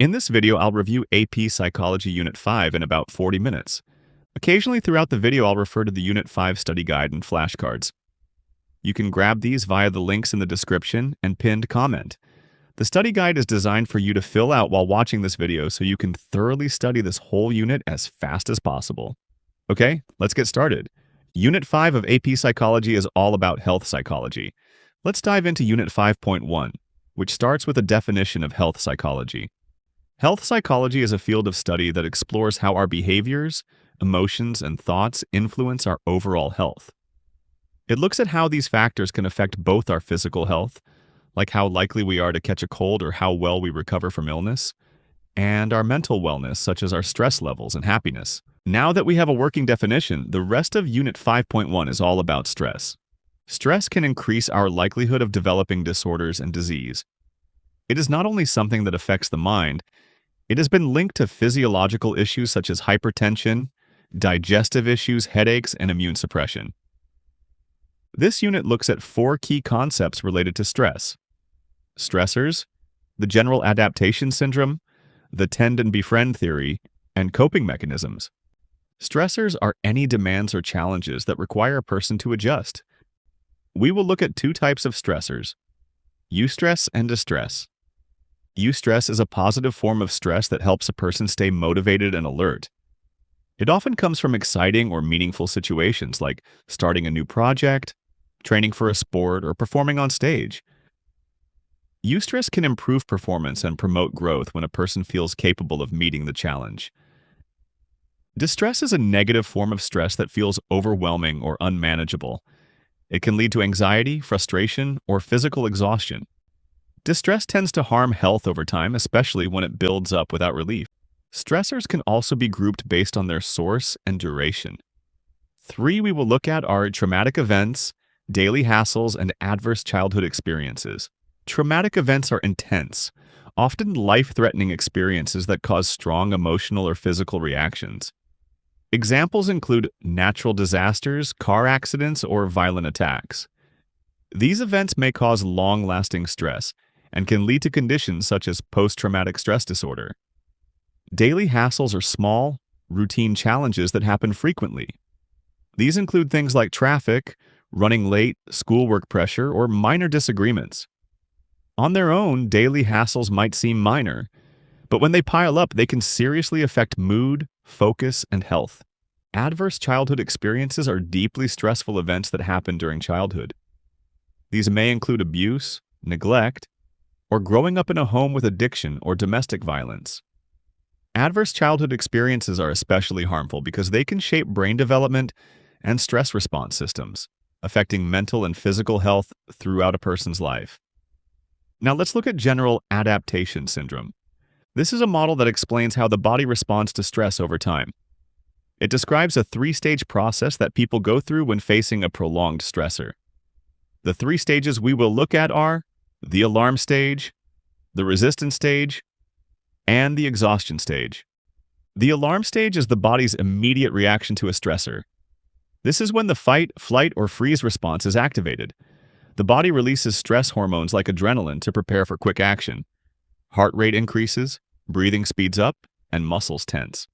In this video, I'll review AP Psychology Unit 5 in about 40 minutes. Occasionally throughout the video, I'll refer to the Unit 5 study guide and flashcards. You can grab these via the links in the description and pinned comment. The study guide is designed for you to fill out while watching this video so you can thoroughly study this whole unit as fast as possible. Okay, let's get started. Unit 5 of AP Psychology is all about health psychology. Let's dive into Unit 5.1, which starts with a definition of health psychology. Health psychology is a field of study that explores how our behaviors, emotions, and thoughts influence our overall health. It looks at how these factors can affect both our physical health, like how likely we are to catch a cold or how well we recover from illness, and our mental wellness, such as our stress levels and happiness. Now that we have a working definition, the rest of Unit 5.1 is all about stress. Stress can increase our likelihood of developing disorders and disease. It is not only something that affects the mind, it has been linked to physiological issues such as hypertension, digestive issues, headaches, and immune suppression. This unit looks at 4 key concepts related to stress: stressors, the general adaptation syndrome, the tend and befriend theory, and coping mechanisms. Stressors are any demands or challenges that require a person to adjust. We will look at 2 types of stressors: eustress and distress. Eustress is a positive form of stress that helps a person stay motivated and alert. It often comes from exciting or meaningful situations like starting a new project, training for a sport, or performing on stage. Eustress can improve performance and promote growth when a person feels capable of meeting the challenge. Distress is a negative form of stress that feels overwhelming or unmanageable. It can lead to anxiety, frustration, or physical exhaustion. Distress tends to harm health over time, especially when it builds up without relief. Stressors can also be grouped based on their source and duration. 3 we will look at are traumatic events, daily hassles, and adverse childhood experiences. Traumatic events are intense, often life-threatening experiences that cause strong emotional or physical reactions. Examples include natural disasters, car accidents, or violent attacks. These events may cause long-lasting stress and can lead to conditions such as post-traumatic stress disorder. Daily hassles are small, routine challenges that happen frequently. These include things like traffic, running late, schoolwork pressure, or minor disagreements. On their own, daily hassles might seem minor, but when they pile up, they can seriously affect mood, focus, and health. Adverse childhood experiences are deeply stressful events that happen during childhood. These may include abuse, neglect, or growing up in a home with addiction or domestic violence. Adverse childhood experiences are especially harmful because they can shape brain development and stress response systems, affecting mental and physical health throughout a person's life. Now let's look at general adaptation syndrome. This is a model that explains how the body responds to stress over time. It describes a 3-stage process that people go through when facing a prolonged stressor. The 3 stages we will look at are the alarm stage, the resistance stage, and the exhaustion stage. The alarm stage is the body's immediate reaction to a stressor. This is when the fight, flight, or freeze response is activated. The body releases stress hormones like adrenaline to prepare for quick action. Heart rate increases, breathing speeds up, and muscles tense.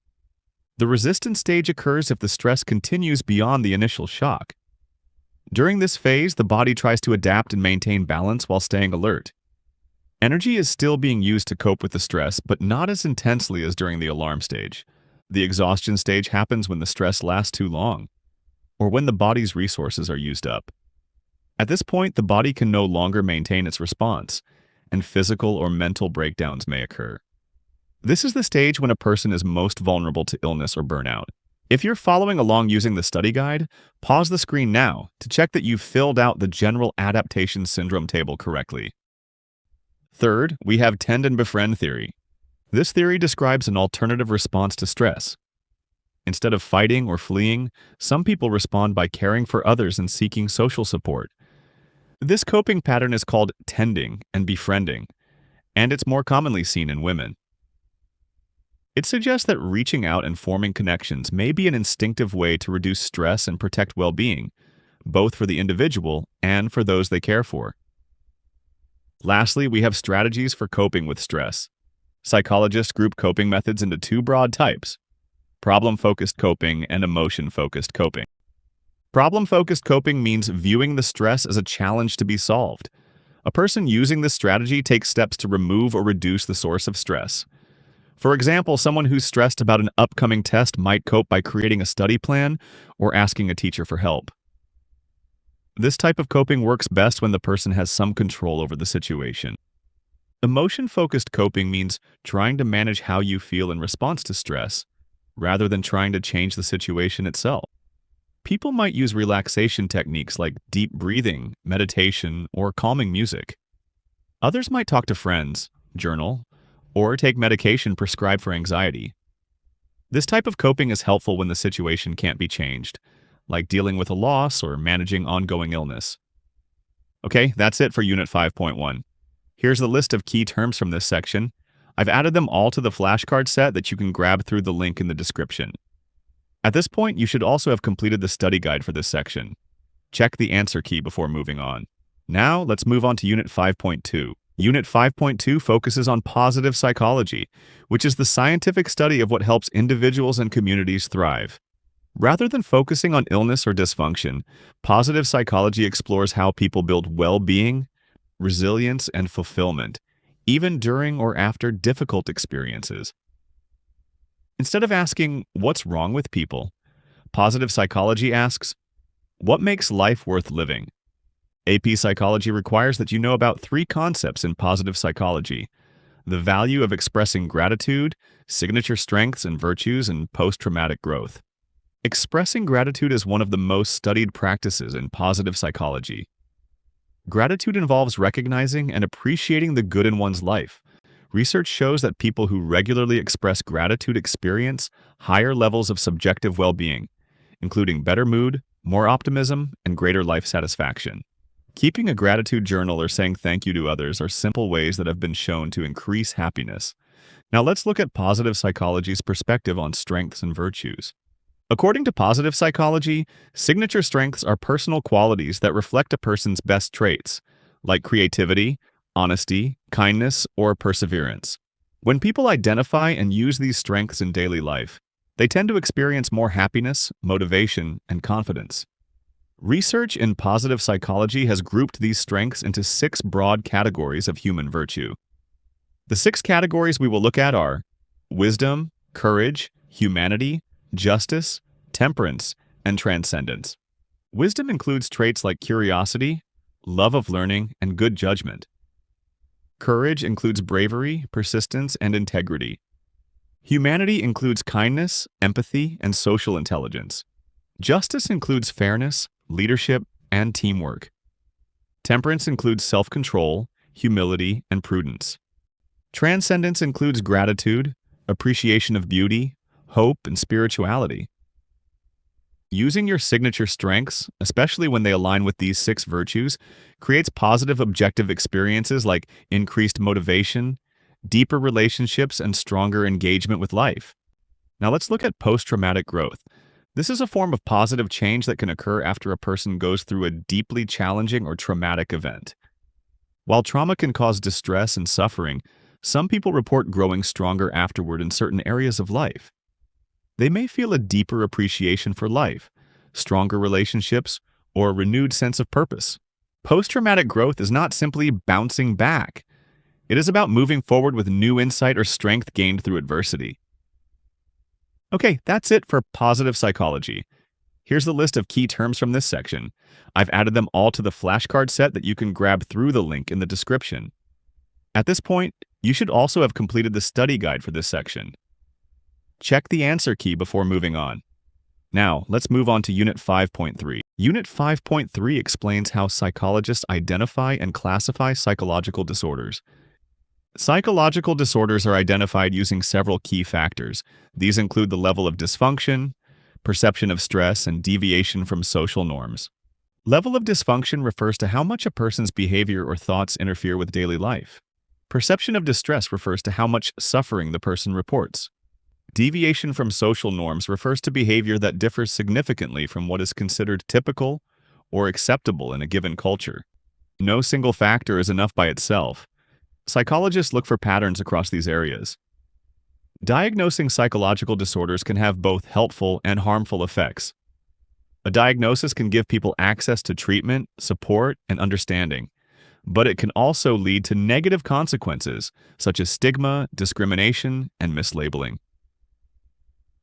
The resistance stage occurs if the stress continues beyond the initial shock. During this phase, the body tries to adapt and maintain balance while staying alert. Energy is still being used to cope with the stress, but not as intensely as during the alarm stage. The exhaustion stage happens when the stress lasts too long, or when the body's resources are used up. At this point, the body can no longer maintain its response, and physical or mental breakdowns may occur. This is the stage when a person is most vulnerable to illness or burnout. If you're following along using the study guide, pause the screen now to check that you've filled out the general adaptation syndrome table correctly. Third, we have tend and befriend theory. This theory describes an alternative response to stress. Instead of fighting or fleeing, some people respond by caring for others and seeking social support. This coping pattern is called tending and befriending, and it's more commonly seen in women. It suggests that reaching out and forming connections may be an instinctive way to reduce stress and protect well-being, both for the individual and for those they care for. Lastly, we have strategies for coping with stress. Psychologists group coping methods into two broad types: problem-focused coping and emotion-focused coping. Problem-focused coping means viewing the stress as a challenge to be solved. A person using this strategy takes steps to remove or reduce the source of stress. For example, someone who's stressed about an upcoming test might cope by creating a study plan or asking a teacher for help. This type of coping works best when the person has some control over the situation. Emotion-focused coping means trying to manage how you feel in response to stress, rather than trying to change the situation itself. People might use relaxation techniques like deep breathing, meditation, or calming music. Others might talk to friends, journal, or take medication prescribed for anxiety. This type of coping is helpful when the situation can't be changed, like dealing with a loss or managing ongoing illness. Okay, that's it for Unit 5.1. Here's the list of key terms from this section. I've added them all to the flashcard set that you can grab through the link in the description. At this point, you should also have completed the study guide for this section. Check the answer key before moving on. Now, let's move on to Unit 5.2. Unit 5.2 focuses on positive psychology, which is the scientific study of what helps individuals and communities thrive. Rather than focusing on illness or dysfunction, positive psychology explores how people build well-being, resilience, and fulfillment, even during or after difficult experiences. Instead of asking, "What's wrong with people?" positive psychology asks, "What makes life worth living?" AP Psychology requires that you know about three concepts in positive psychology: the value of expressing gratitude, signature strengths and virtues, and post-traumatic growth. Expressing gratitude is one of the most studied practices in positive psychology. Gratitude involves recognizing and appreciating the good in one's life. Research shows that people who regularly express gratitude experience higher levels of subjective well-being, including better mood, more optimism, and greater life satisfaction. Keeping a gratitude journal or saying thank you to others are simple ways that have been shown to increase happiness. Now let's look at positive psychology's perspective on strengths and virtues. According to positive psychology, signature strengths are personal qualities that reflect a person's best traits, like creativity, honesty, kindness, or perseverance. When people identify and use these strengths in daily life, they tend to experience more happiness, motivation, and confidence. Research in positive psychology has grouped these strengths into 6 broad categories of human virtue. The 6 categories we will look at are wisdom, courage, humanity, justice, temperance, and transcendence. Wisdom includes traits like curiosity, love of learning, and good judgment. Courage includes bravery, persistence, and integrity. Humanity includes kindness, empathy, and social intelligence. Justice includes fairness, leadership, and teamwork. Temperance includes self-control, humility, and prudence. Transcendence includes gratitude, appreciation of beauty, hope, and spirituality. Using your signature strengths, especially when they align with these 6 virtues, creates positive objective experiences like increased motivation, deeper relationships, and stronger engagement with life. Now let's look at post-traumatic growth. This is a form of positive change that can occur after a person goes through a deeply challenging or traumatic event. While trauma can cause distress and suffering, some people report growing stronger afterward in certain areas of life. They may feel a deeper appreciation for life, stronger relationships, or a renewed sense of purpose. Post-traumatic growth is not simply bouncing back. It is about moving forward with new insight or strength gained through adversity. Okay, that's it for positive psychology. Here's the list of key terms from this section. I've added them all to the flashcard set that you can grab through the link in the description. At this point, you should also have completed the study guide for this section. Check the answer key before moving on. Now, let's move on to Unit 5.3. Unit 5.3 explains how psychologists identify and classify psychological disorders. Psychological disorders are identified using several key factors. These include the level of dysfunction, perception of stress, and deviation from social norms. Level of dysfunction refers to how much a person's behavior or thoughts interfere with daily life. Perception of distress refers to how much suffering the person reports. Deviation from social norms refers to behavior that differs significantly from what is considered typical or acceptable in a given culture. No single factor is enough by itself. Psychologists look for patterns across these areas. Diagnosing psychological disorders can have both helpful and harmful effects. A diagnosis can give people access to treatment, support, and understanding, but it can also lead to negative consequences, such as stigma, discrimination, and mislabeling.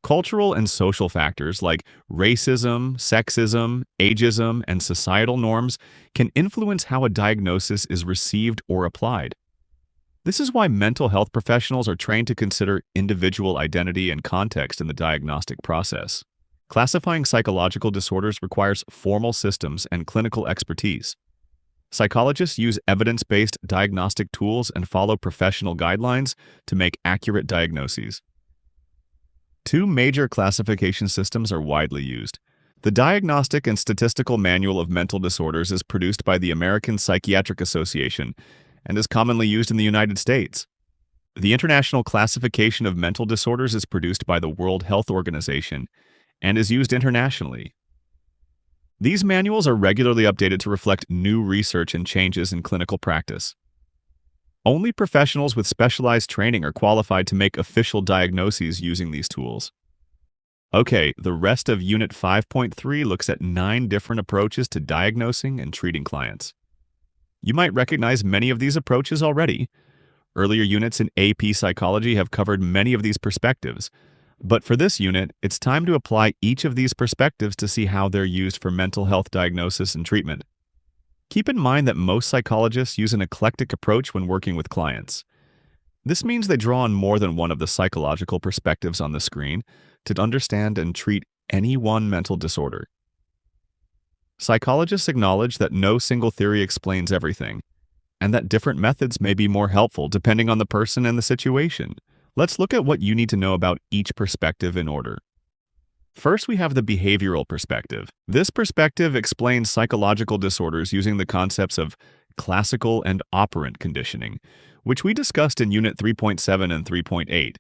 Cultural and social factors like racism, sexism, ageism, and societal norms can influence how a diagnosis is received or applied. This is why mental health professionals are trained to consider individual identity and context in the diagnostic process. Classifying psychological disorders requires formal systems and clinical expertise. Psychologists use evidence-based diagnostic tools and follow professional guidelines to make accurate diagnoses. Two major classification systems are widely used. The Diagnostic and Statistical Manual of Mental Disorders is produced by the American Psychiatric Association and is commonly used in the United States. The International Classification of Mental Disorders is produced by the World Health Organization and is used internationally. These manuals are regularly updated to reflect new research and changes in clinical practice. Only professionals with specialized training are qualified to make official diagnoses using these tools. Okay, the rest of Unit 5.3 looks at 9 different approaches to diagnosing and treating clients. You might recognize many of these approaches already. Earlier units in AP Psychology have covered many of these perspectives, but for this unit, it's time to apply each of these perspectives to see how they're used for mental health diagnosis and treatment. Keep in mind that most psychologists use an eclectic approach when working with clients. This means they draw on more than one of the psychological perspectives on the screen to understand and treat any one mental disorder. Psychologists acknowledge that no single theory explains everything, and that different methods may be more helpful depending on the person and the situation. Let's look at what you need to know about each perspective in order. First, we have the behavioral perspective. This perspective explains psychological disorders using the concepts of classical and operant conditioning, which we discussed in Unit 3.7 and 3.8.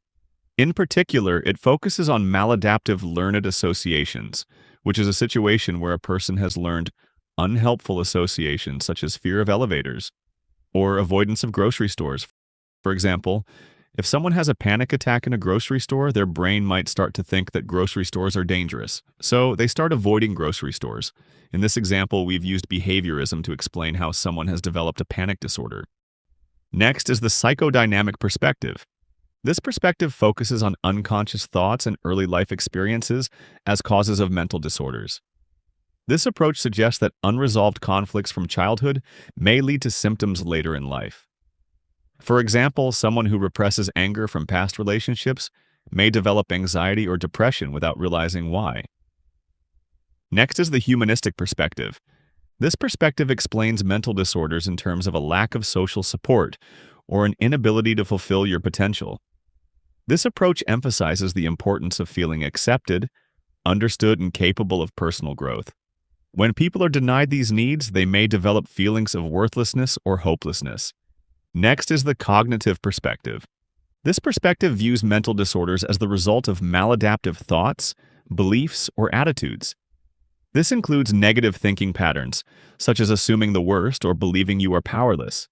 In particular, it focuses on maladaptive learned associations, which is a situation where a person has learned unhelpful associations such as fear of elevators or avoidance of grocery stores. For example, if someone has a panic attack in a grocery store, their brain might start to think that grocery stores are dangerous, so they start avoiding grocery stores. In this example, we've used behaviorism to explain how someone has developed a panic disorder. Next is the psychodynamic perspective. This perspective focuses on unconscious thoughts and early life experiences as causes of mental disorders. This approach suggests that unresolved conflicts from childhood may lead to symptoms later in life. For example, someone who represses anger from past relationships may develop anxiety or depression without realizing why. Next is the humanistic perspective. This perspective explains mental disorders in terms of a lack of social support or an inability to fulfill your potential. This approach emphasizes the importance of feeling accepted, understood, and capable of personal growth. When people are denied these needs, they may develop feelings of worthlessness or hopelessness. Next is the cognitive perspective. This perspective views mental disorders as the result of maladaptive thoughts, beliefs, or attitudes. This includes negative thinking patterns, such as assuming the worst or believing you are powerless.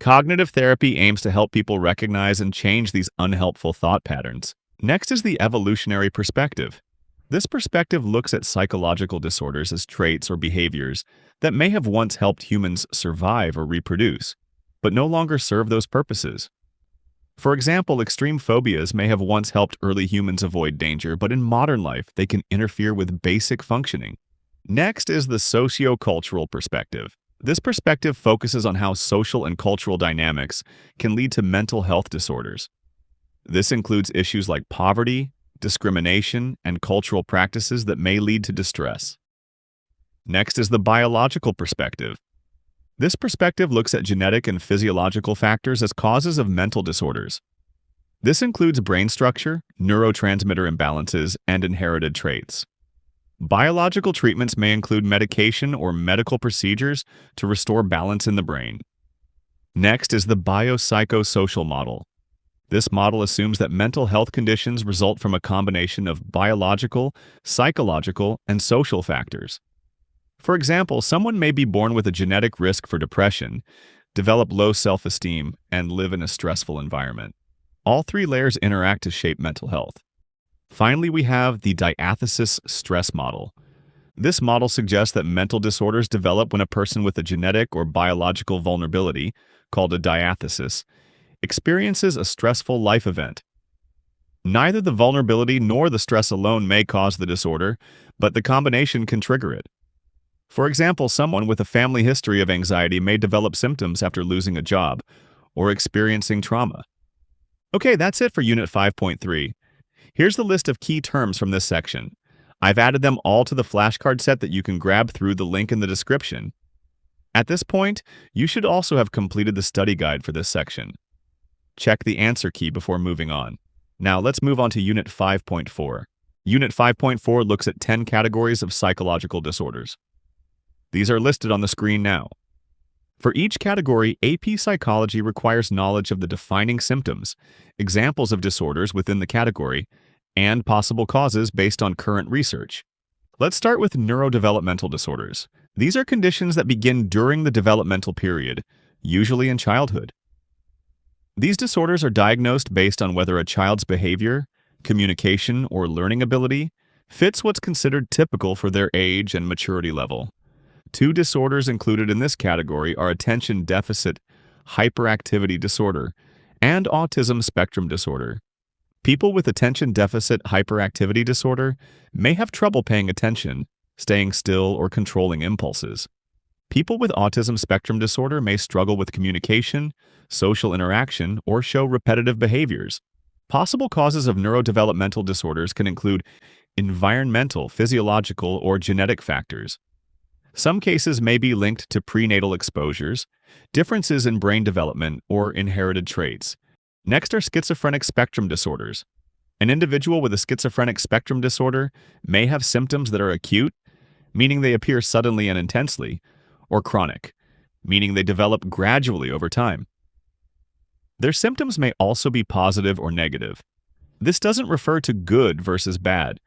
Cognitive therapy aims to help people recognize and change these unhelpful thought patterns. Next is the evolutionary perspective. This perspective looks at psychological disorders as traits or behaviors that may have once helped humans survive or reproduce, but no longer serve those purposes. For example, extreme phobias may have once helped early humans avoid danger, but in modern life, they can interfere with basic functioning. Next is the socio-cultural perspective. This perspective focuses on how social and cultural dynamics can lead to mental health disorders. This includes issues like poverty, discrimination, and cultural practices that may lead to distress. Next is the biological perspective. This perspective looks at genetic and physiological factors as causes of mental disorders. This includes brain structure, neurotransmitter imbalances, and inherited traits. Biological treatments may include medication or medical procedures to restore balance in the brain. Next is the biopsychosocial model. This model assumes that mental health conditions result from a combination of biological, psychological, and social factors. For example, someone may be born with a genetic risk for depression, develop low self-esteem, and live in a stressful environment. All three layers interact to shape mental health. Finally, we have the diathesis stress model. This model suggests that mental disorders develop when a person with a genetic or biological vulnerability, called a diathesis, experiences a stressful life event. Neither the vulnerability nor the stress alone may cause the disorder, but the combination can trigger it. For example, someone with a family history of anxiety may develop symptoms after losing a job or experiencing trauma. Okay, that's it for Unit 5.3. Here's the list of key terms from this section. I've added them all to the flashcard set that you can grab through the link in the description. At this point, you should also have completed the study guide for this section. Check the answer key before moving on. Now let's move on to Unit 5.4. Unit 5.4 looks at 10 categories of psychological disorders. These are listed on the screen now. For each category, AP Psychology requires knowledge of the defining symptoms, examples of disorders within the category, and possible causes based on current research. Let's start with neurodevelopmental disorders. These are conditions that begin during the developmental period, usually in childhood. These disorders are diagnosed based on whether a child's behavior, communication, or learning ability fits what's considered typical for their age and maturity level. Two disorders included in this category are attention deficit hyperactivity disorder and autism spectrum disorder. People with attention deficit hyperactivity disorder may have trouble paying attention, staying still, or controlling impulses. People with autism spectrum disorder may struggle with communication, social interaction, or show repetitive behaviors. Possible causes of neurodevelopmental disorders can include environmental, physiological, or genetic factors. Some cases may be linked to prenatal exposures, differences in brain development, or inherited traits. Next are schizophrenic spectrum disorders. An individual with a schizophrenic spectrum disorder may have symptoms that are acute, meaning they appear suddenly and intensely, or chronic, meaning they develop gradually over time. Their symptoms may also be positive or negative. This doesn't refer to good versus bad.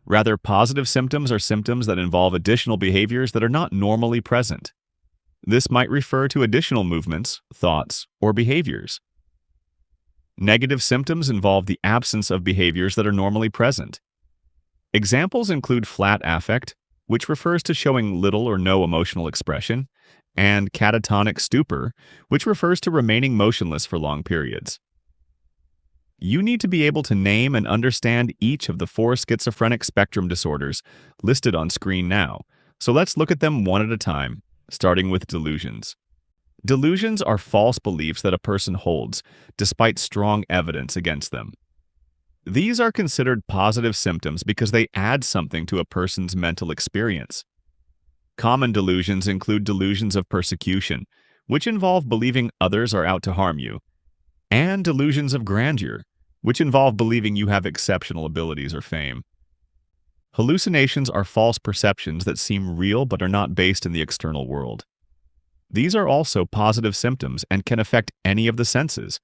Rather, positive symptoms are symptoms that involve additional behaviors that are not normally present. This might refer to additional movements, thoughts, or behaviors. Negative symptoms involve the absence of behaviors that are normally present. Examples include flat affect, which refers to showing little or no emotional expression, and catatonic stupor, which refers to remaining motionless for long periods. You need to be able to name and understand each of the 4 schizophrenic spectrum disorders listed on screen now, so let's look at them one at a time, starting with delusions. Delusions are false beliefs that a person holds, despite strong evidence against them. These are considered positive symptoms because they add something to a person's mental experience. Common delusions include delusions of persecution, which involve believing others are out to harm you, and delusions of grandeur, which involve believing you have exceptional abilities or fame. Hallucinations are false perceptions that seem real but are not based in the external world. These are also positive symptoms and can affect any of the senses,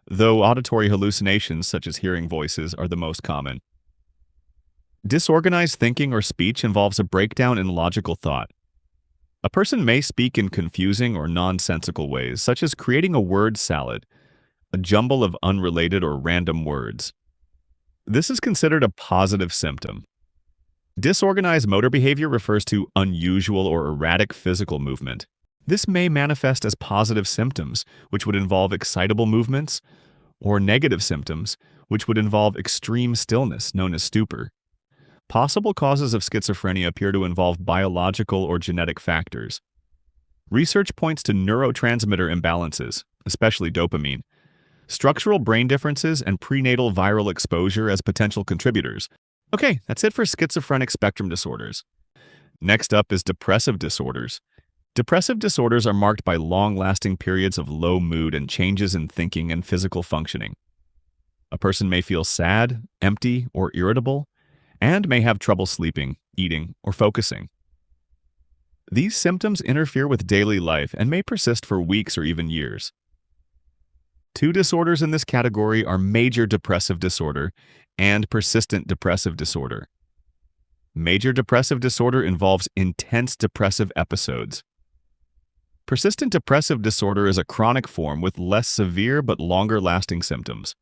though auditory hallucinations such as hearing voices are the most common. Disorganized thinking or speech involves a breakdown in logical thought. A person may speak in confusing or nonsensical ways, such as creating a word salad, a jumble of unrelated or random words. This is considered a positive symptom. Disorganized motor behavior refers to unusual or erratic physical movement. This may manifest as positive symptoms, which would involve excitable movements, or negative symptoms, which would involve extreme stillness, known as stupor. Possible causes of schizophrenia appear to involve biological or genetic factors. Research points to neurotransmitter imbalances, especially dopamine, structural brain differences, and prenatal viral exposure as potential contributors. Okay, that's it for schizophrenic spectrum disorders. Next up is depressive disorders. Depressive disorders are marked by long-lasting periods of low mood and changes in thinking and physical functioning. A person may feel sad, empty, or irritable, and may have trouble sleeping, eating, or focusing. These symptoms interfere with daily life and may persist for weeks or even years. 2 disorders in this category are major depressive disorder and persistent depressive disorder. Major depressive disorder involves intense depressive episodes. Persistent depressive disorder is a chronic form with less severe but longer-lasting symptoms.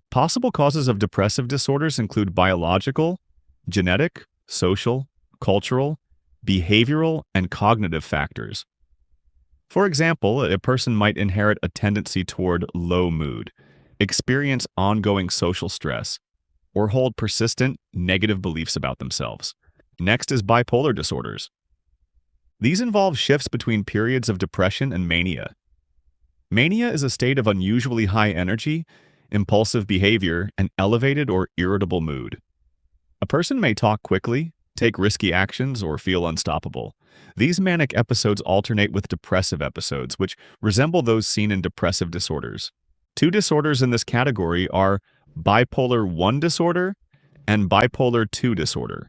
Possible causes of depressive disorders include biological, genetic, social, cultural, behavioral, and cognitive factors. For example, a person might inherit a tendency toward low mood, experience ongoing social stress, or hold persistent negative beliefs about themselves. Next is bipolar disorders. These involve shifts between periods of depression and mania. Mania is a state of unusually high energy, impulsive behavior, and elevated or irritable mood. A person may talk quickly, take risky actions, or feel unstoppable. These manic episodes alternate with depressive episodes, which resemble those seen in depressive disorders. Two disorders in this category are bipolar I disorder and bipolar II disorder.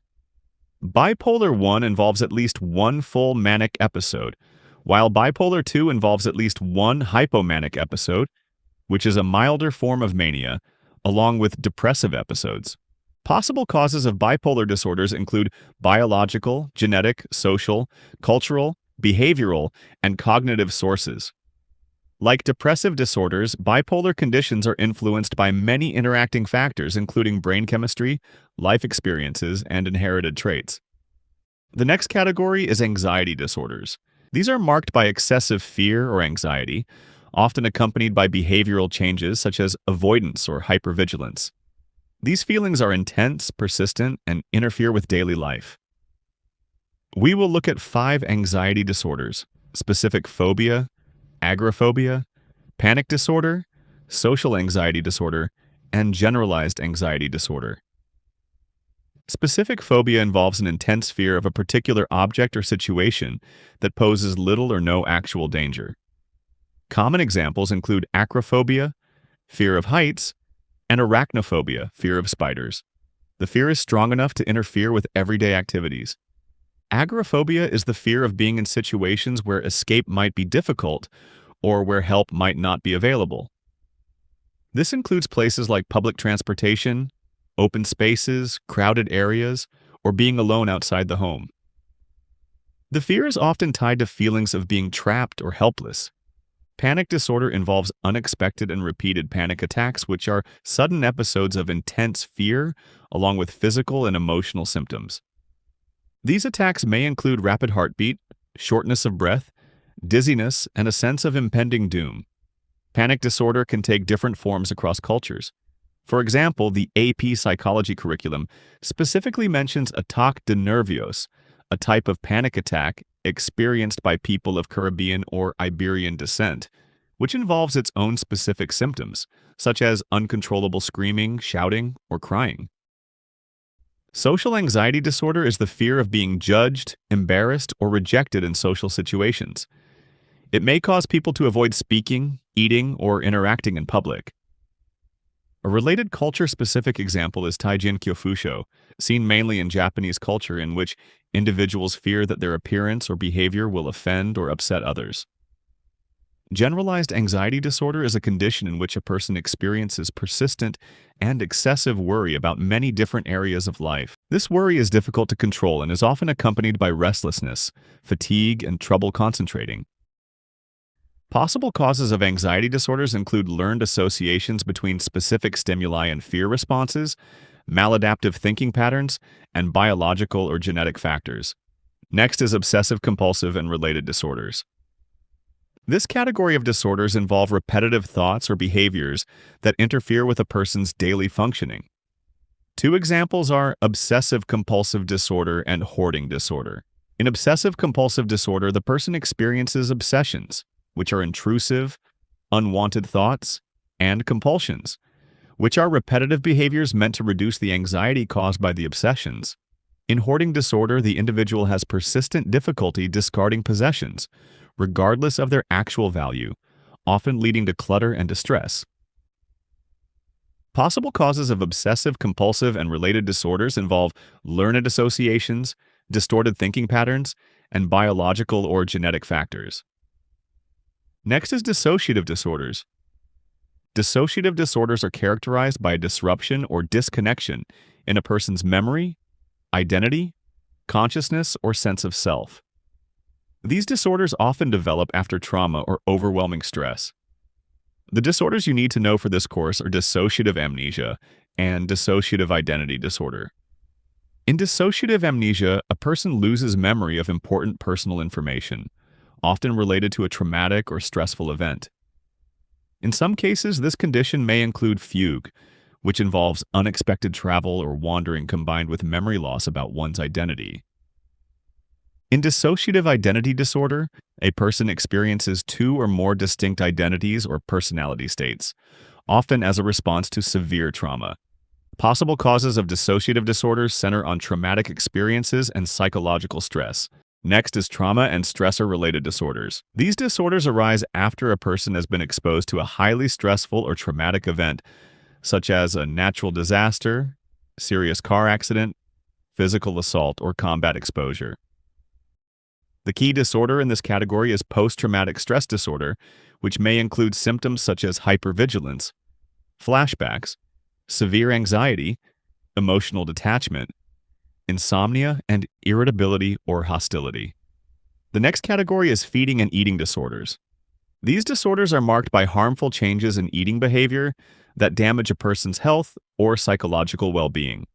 Bipolar I involves at least one full manic episode, while bipolar II involves at least one hypomanic episode, which is a milder form of mania, along with depressive episodes. Possible causes of bipolar disorders include biological, genetic, social, cultural, behavioral, and cognitive sources. Like depressive disorders, bipolar conditions are influenced by many interacting factors, including brain chemistry, life experiences, and inherited traits. The next category is anxiety disorders. These are marked by excessive fear or anxiety, often accompanied by behavioral changes such as avoidance or hypervigilance. These feelings are intense, persistent, and interfere with daily life. We will look at 5 anxiety disorders: specific phobia, agoraphobia, panic disorder, social anxiety disorder, and generalized anxiety disorder. Specific phobia involves an intense fear of a particular object or situation that poses little or no actual danger. Common examples include acrophobia, fear of heights, and arachnophobia, fear of spiders. The fear is strong enough to interfere with everyday activities. Agoraphobia is the fear of being in situations where escape might be difficult or where help might not be available. This includes places like public transportation, open spaces, crowded areas, or being alone outside the home. The fear is often tied to feelings of being trapped or helpless. Panic disorder involves unexpected and repeated panic attacks, which are sudden episodes of intense fear, along with physical and emotional symptoms. These attacks may include rapid heartbeat, shortness of breath, dizziness, and a sense of impending doom. Panic disorder can take different forms across cultures. For example, the AP Psychology curriculum specifically mentions ataque de nervios, a type of panic attack experienced by people of Caribbean or Iberian descent, which involves its own specific symptoms, such as uncontrollable screaming, shouting, or crying. Social anxiety disorder is the fear of being judged, embarrassed, or rejected in social situations. It may cause people to avoid speaking, eating, or interacting in public. A related culture-specific example is Taijin Kyofusho, seen mainly in Japanese culture, in which individuals fear that their appearance or behavior will offend or upset others. Generalized anxiety disorder is a condition in which a person experiences persistent and excessive worry about many different areas of life. This worry is difficult to control and is often accompanied by restlessness, fatigue, and trouble concentrating. Possible causes of anxiety disorders include learned associations between specific stimuli and fear responses, maladaptive thinking patterns, and biological or genetic factors. Next is obsessive-compulsive and related disorders. This category of disorders involve repetitive thoughts or behaviors that interfere with a person's daily functioning. Two examples are obsessive-compulsive disorder and hoarding disorder. In obsessive-compulsive disorder, the person experiences obsessions, which are intrusive, unwanted thoughts, and compulsions, which are repetitive behaviors meant to reduce the anxiety caused by the obsessions. In hoarding disorder, the individual has persistent difficulty discarding possessions, regardless of their actual value, often leading to clutter and distress. Possible causes of obsessive-compulsive and related disorders involve learned associations, distorted thinking patterns, and biological or genetic factors. Next is dissociative disorders. Dissociative disorders are characterized by a disruption or disconnection in a person's memory, identity, consciousness, or sense of self. These disorders often develop after trauma or overwhelming stress. The disorders you need to know for this course are dissociative amnesia and dissociative identity disorder. In dissociative amnesia, a person loses memory of important personal information, often related to a traumatic or stressful event. In some cases, this condition may include fugue, which involves unexpected travel or wandering combined with memory loss about one's identity. In dissociative identity disorder, a person experiences two or more distinct identities or personality states, often as a response to severe trauma. Possible causes of dissociative disorders center on traumatic experiences and psychological stress. Next is trauma and stressor-related disorders. These disorders arise after a person has been exposed to a highly stressful or traumatic event, such as a natural disaster, serious car accident, physical assault, or combat exposure. The key disorder in this category is post-traumatic stress disorder, which may include symptoms such as hypervigilance, flashbacks, severe anxiety, emotional detachment, insomnia, and irritability or hostility. The next category is feeding and eating disorders. These disorders are marked by harmful changes in eating behavior that damage a person's health or psychological well-being.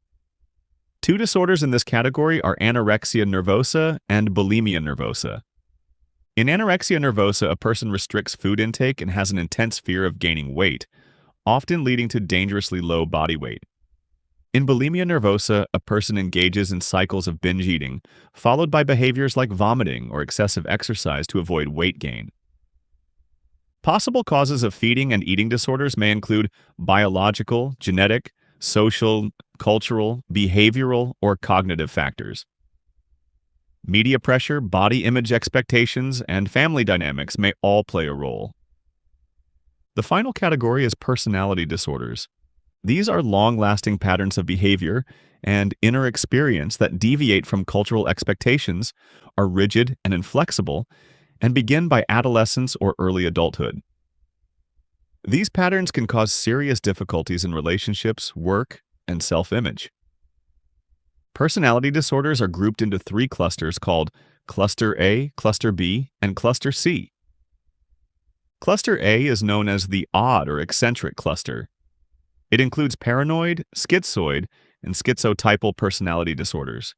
Two disorders in this category are anorexia nervosa and bulimia nervosa. In anorexia nervosa, a person restricts food intake and has an intense fear of gaining weight, often leading to dangerously low body weight. In bulimia nervosa, a person engages in cycles of binge eating, followed by behaviors like vomiting or excessive exercise to avoid weight gain. Possible causes of feeding and eating disorders may include biological, genetic, social, cultural, behavioral, or cognitive factors. Media pressure, body image expectations, and family dynamics may all play a role. The final category is personality disorders. These are long-lasting patterns of behavior and inner experience that deviate from cultural expectations, are rigid and inflexible, and begin by adolescence or early adulthood. These patterns can cause serious difficulties in relationships, work, and self-image. Personality disorders are grouped into three clusters called Cluster A, Cluster B, and Cluster C. Cluster A is known as the odd or eccentric cluster. It includes paranoid, schizoid, and schizotypal personality disorders.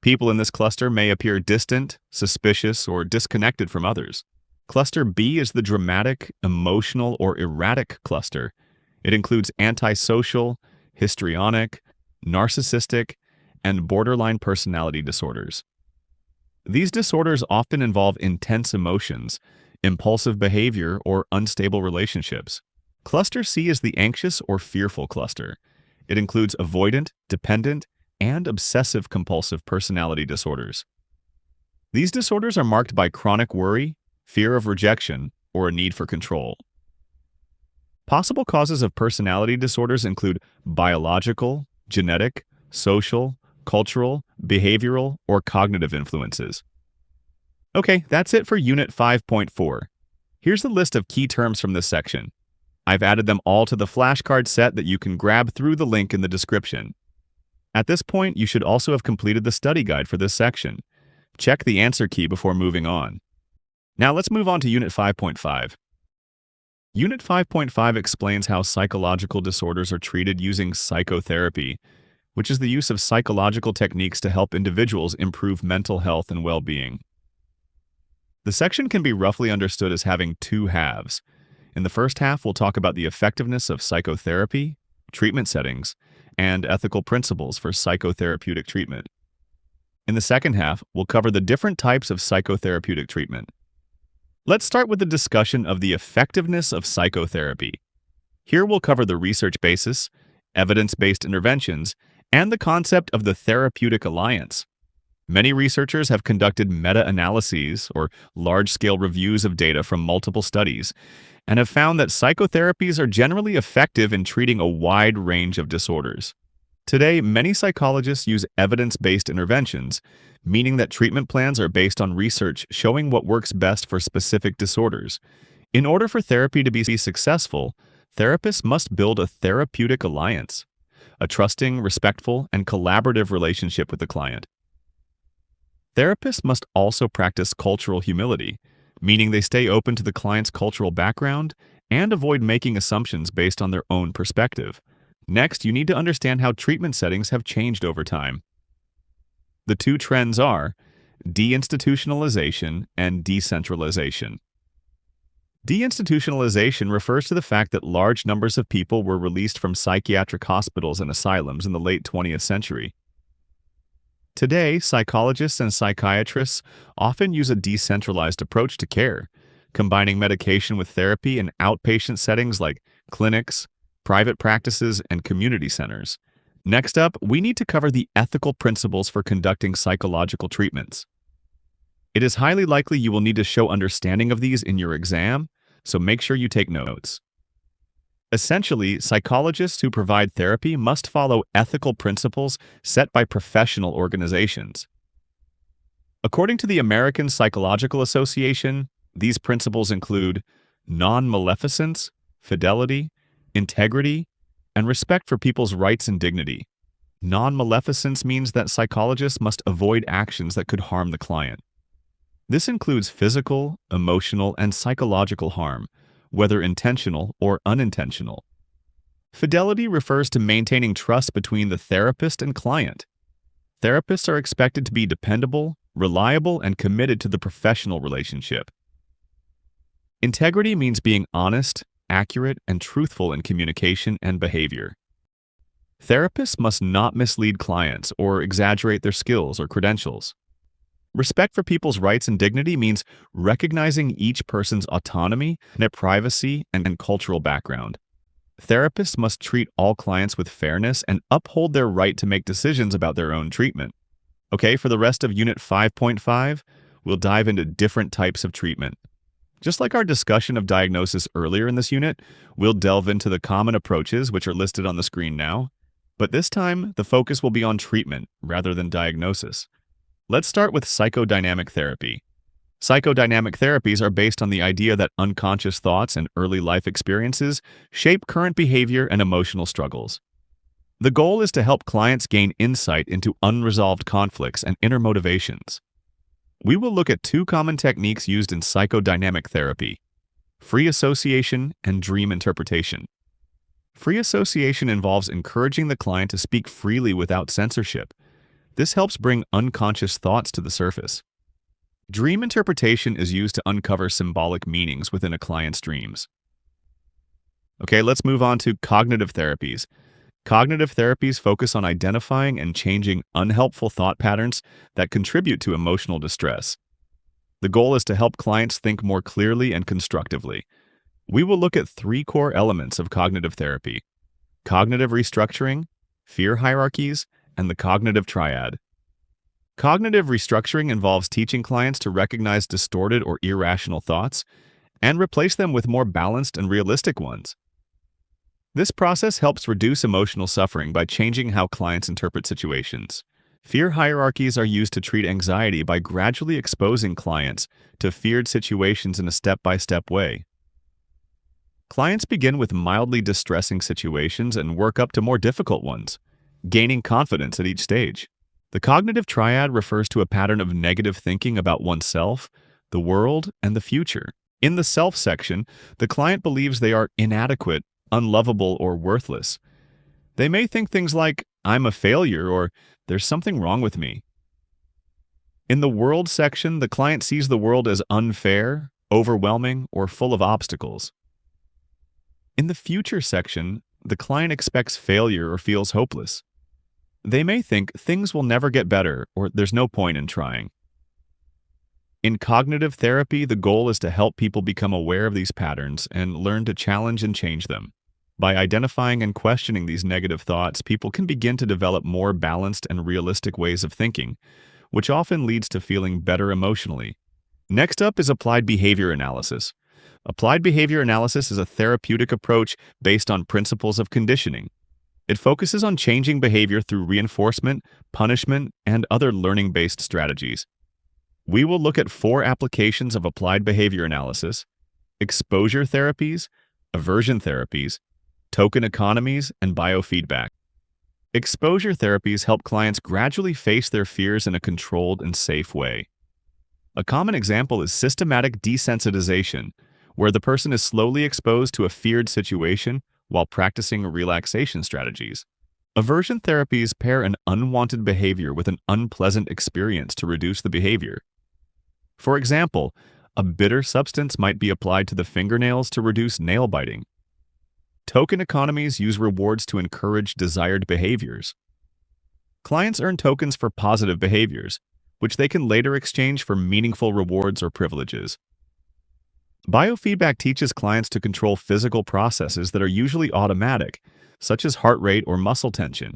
People in this cluster may appear distant, suspicious, or disconnected from others. Cluster B is the dramatic, emotional, or erratic cluster. It includes antisocial, histrionic, narcissistic, and borderline personality disorders. These disorders often involve intense emotions, impulsive behavior, or unstable relationships. Cluster C is the anxious or fearful cluster. It includes avoidant, dependent, and obsessive-compulsive personality disorders. These disorders are marked by chronic worry, fear of rejection, or a need for control. Possible causes of personality disorders include biological, genetic, social, cultural, behavioral, or cognitive influences. Okay, that's it for Unit 5.4. Here's the list of key terms from this section. I've added them all to the flashcard set that you can grab through the link in the description. At this point, you should also have completed the study guide for this section. Check the answer key before moving on. Now let's move on to Unit 5.5. Unit 5.5 explains how psychological disorders are treated using psychotherapy, which is the use of psychological techniques to help individuals improve mental health and well-being. The section can be roughly understood as having two halves. In the first half, we'll talk about the effectiveness of psychotherapy, treatment settings, and ethical principles for psychotherapeutic treatment. In the second half, we'll cover the different types of psychotherapeutic treatment. Let's start with the discussion of the effectiveness of psychotherapy. Here we'll cover the research basis, evidence-based interventions, and the concept of the therapeutic alliance. Many researchers have conducted meta-analyses or large-scale reviews of data from multiple studies and have found that psychotherapies are generally effective in treating a wide range of disorders. Today, many psychologists use evidence-based interventions, meaning that treatment plans are based on research showing what works best for specific disorders. In order for therapy to be successful, therapists must build a therapeutic alliance, a trusting, respectful, and collaborative relationship with the client. Therapists must also practice cultural humility, meaning they stay open to the client's cultural background and avoid making assumptions based on their own perspective. Next, you need to understand how treatment settings have changed over time. The two trends are deinstitutionalization and decentralization. Deinstitutionalization refers to the fact that large numbers of people were released from psychiatric hospitals and asylums in the late 20th century. Today, psychologists and psychiatrists often use a decentralized approach to care, combining medication with therapy in outpatient settings like clinics, private practices, and community centers. Next up, we need to cover the ethical principles for conducting psychological treatments. It is highly likely you will need to show understanding of these in your exam, so make sure you take notes. Essentially, psychologists who provide therapy must follow ethical principles set by professional organizations. According to the American Psychological Association, these principles include non-maleficence, fidelity, integrity, and respect for people's rights and dignity. Non-maleficence means that psychologists must avoid actions that could harm the client. This includes physical, emotional, and psychological harm, whether intentional or unintentional. Fidelity refers to maintaining trust between the therapist and client. Therapists are expected to be dependable, reliable, and committed to the professional relationship. Integrity means being honest, accurate, and truthful in communication and behavior. Therapists must not mislead clients or exaggerate their skills or credentials. Respect for people's rights and dignity means recognizing each person's autonomy, their privacy, and cultural background. Therapists must treat all clients with fairness and uphold their right to make decisions about their own treatment. Okay, for the rest of Unit 5.5, we'll dive into different types of treatment. Just like our discussion of diagnosis earlier in this unit, we'll delve into the common approaches, which are listed on the screen now. But this time, the focus will be on treatment rather than diagnosis. Let's start with psychodynamic therapy. Psychodynamic therapies are based on the idea that unconscious thoughts and early life experiences shape current behavior and emotional struggles. The goal is to help clients gain insight into unresolved conflicts and inner motivations. We will look at two common techniques used in psychodynamic therapy: free association and dream interpretation. Free association involves encouraging the client to speak freely without censorship. This helps bring unconscious thoughts to the surface. Dream interpretation is used to uncover symbolic meanings within a client's dreams. Okay, let's move on to cognitive therapies. Cognitive therapies focus on identifying and changing unhelpful thought patterns that contribute to emotional distress. The goal is to help clients think more clearly and constructively. We will look at three core elements of cognitive therapy: cognitive restructuring, fear hierarchies, and the cognitive triad. Cognitive restructuring involves teaching clients to recognize distorted or irrational thoughts and replace them with more balanced and realistic ones. This process helps reduce emotional suffering by changing how clients interpret situations. Fear hierarchies are used to treat anxiety by gradually exposing clients to feared situations in a step-by-step way. Clients begin with mildly distressing situations and work up to more difficult ones, gaining confidence at each stage. The cognitive triad refers to a pattern of negative thinking about oneself, the world, and the future. In the self section, the client believes they are inadequate, unlovable, or worthless. They may think things like, "I'm a failure," or "there's something wrong with me." In the world section, the client sees the world as unfair, overwhelming, or full of obstacles. In the future section, the client expects failure or feels hopeless. They may think things will never get better or there's no point in trying. In cognitive therapy, the goal is to help people become aware of these patterns and learn to challenge and change them. By identifying and questioning these negative thoughts, people can begin to develop more balanced and realistic ways of thinking, which often leads to feeling better emotionally. Next up is applied behavior analysis. Applied behavior analysis is a therapeutic approach based on principles of conditioning. It focuses on changing behavior through reinforcement, punishment, and other learning-based strategies. We will look at 4 applications of applied behavior analysis: exposure therapies, aversion therapies, token economies, and biofeedback. Exposure therapies help clients gradually face their fears in a controlled and safe way. A common example is systematic desensitization, where the person is slowly exposed to a feared situation while practicing relaxation strategies. Aversion therapies pair an unwanted behavior with an unpleasant experience to reduce the behavior. For example, a bitter substance might be applied to the fingernails to reduce nail biting. Token economies use rewards to encourage desired behaviors. Clients earn tokens for positive behaviors, which they can later exchange for meaningful rewards or privileges. Biofeedback teaches clients to control physical processes that are usually automatic, such as heart rate or muscle tension.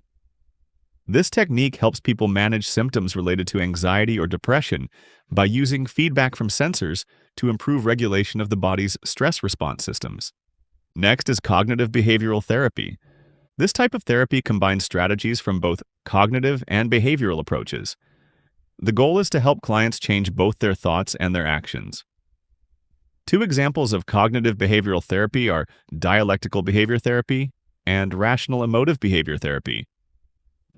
This technique helps people manage symptoms related to anxiety or depression by using feedback from sensors to improve regulation of the body's stress response systems. Next is cognitive behavioral therapy. This type of therapy combines strategies from both cognitive and behavioral approaches. The goal is to help clients change both their thoughts and their actions. Two examples of cognitive behavioral therapy are dialectical behavior therapy and rational emotive behavior therapy.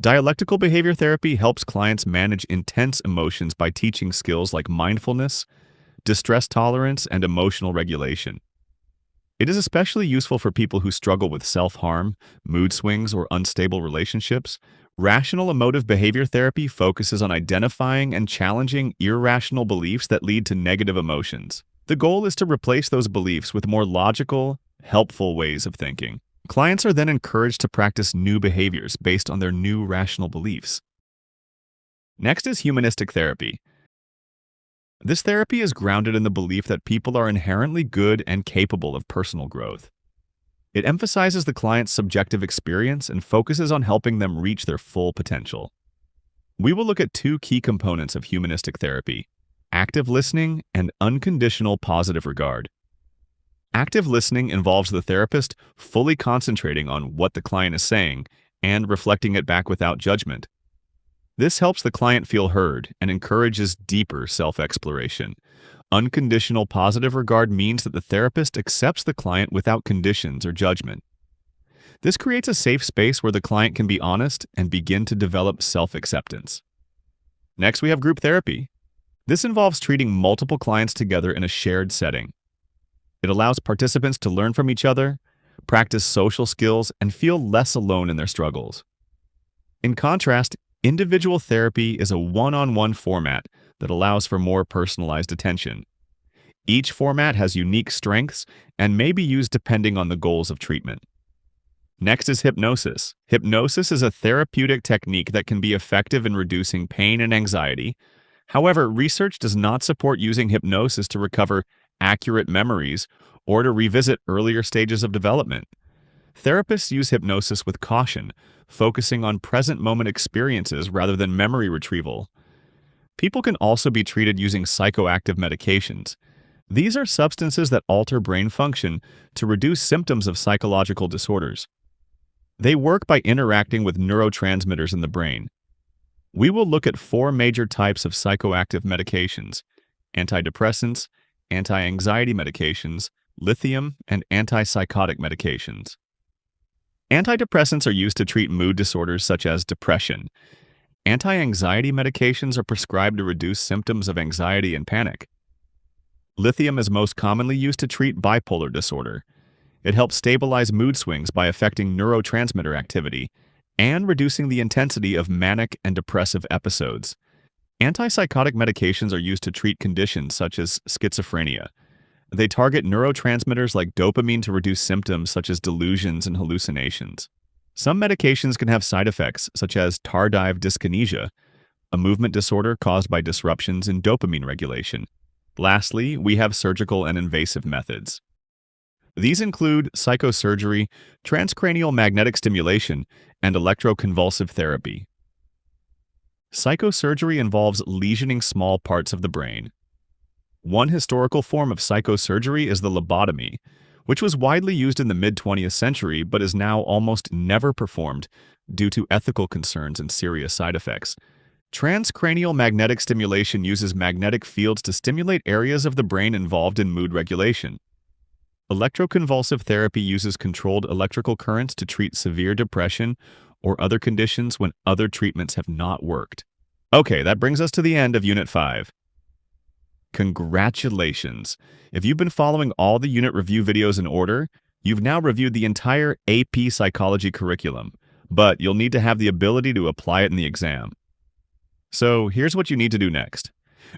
Dialectical behavior therapy helps clients manage intense emotions by teaching skills like mindfulness, distress tolerance, and emotional regulation. It is especially useful for people who struggle with self-harm, mood swings, or unstable relationships. Rational emotive behavior therapy focuses on identifying and challenging irrational beliefs that lead to negative emotions. The goal is to replace those beliefs with more logical, helpful ways of thinking. Clients are then encouraged to practice new behaviors based on their new rational beliefs. Next is humanistic therapy. This therapy is grounded in the belief that people are inherently good and capable of personal growth. It emphasizes the client's subjective experience and focuses on helping them reach their full potential. We will look at two key components of humanistic therapy: active listening and unconditional positive regard. Active listening involves the therapist fully concentrating on what the client is saying and reflecting it back without judgment. This helps the client feel heard and encourages deeper self-exploration. Unconditional positive regard means that the therapist accepts the client without conditions or judgment. This creates a safe space where the client can be honest and begin to develop self-acceptance. Next, we have group therapy. This involves treating multiple clients together in a shared setting. It allows participants to learn from each other, practice social skills, and feel less alone in their struggles. In contrast, individual therapy is a one-on-one format that allows for more personalized attention. Each format has unique strengths and may be used depending on the goals of treatment. Next is hypnosis. Hypnosis is a therapeutic technique that can be effective in reducing pain and anxiety. However, research does not support using hypnosis to recover accurate memories or to revisit earlier stages of development. Therapists use hypnosis with caution, focusing on present moment experiences rather than memory retrieval. People can also be treated using psychoactive medications. These are substances that alter brain function to reduce symptoms of psychological disorders. They work by interacting with neurotransmitters in the brain. We will look at four major types of psychoactive medications: antidepressants, anti-anxiety medications, lithium, and antipsychotic medications. Antidepressants are used to treat mood disorders such as depression. Anti-anxiety medications are prescribed to reduce symptoms of anxiety and panic. Lithium is most commonly used to treat bipolar disorder. It helps stabilize mood swings by affecting neurotransmitter activity and reducing the intensity of manic and depressive episodes. Antipsychotic medications are used to treat conditions such as schizophrenia. They target neurotransmitters like dopamine to reduce symptoms such as delusions and hallucinations. Some medications can have side effects such as tardive dyskinesia, a movement disorder caused by disruptions in dopamine regulation. Lastly, we have surgical and invasive methods. These include psychosurgery, transcranial magnetic stimulation, and electroconvulsive therapy. Psychosurgery involves lesioning small parts of the brain. One historical form of psychosurgery is the lobotomy, which was widely used in the mid-20th century but is now almost never performed due to ethical concerns and serious side effects. Transcranial magnetic stimulation uses magnetic fields to stimulate areas of the brain involved in mood regulation. Electroconvulsive therapy uses controlled electrical currents to treat severe depression or other conditions when other treatments have not worked. Okay, that brings us to the end of Unit 5. Congratulations! If you've been following all the unit review videos in order, you've now reviewed the entire AP Psychology curriculum, but you'll need to have the ability to apply it in the exam. So here's what you need to do next.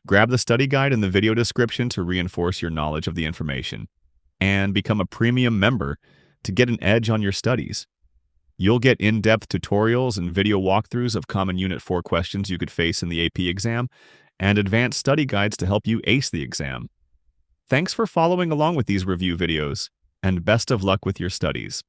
Grab the study guide in the video description to reinforce your knowledge of the information, and become a premium member to get an edge on your studies. You'll get in-depth tutorials and video walkthroughs of common Unit 4 questions you could face in the AP exam, and advanced study guides to help you ace the exam. Thanks for following along with these review videos, and best of luck with your studies.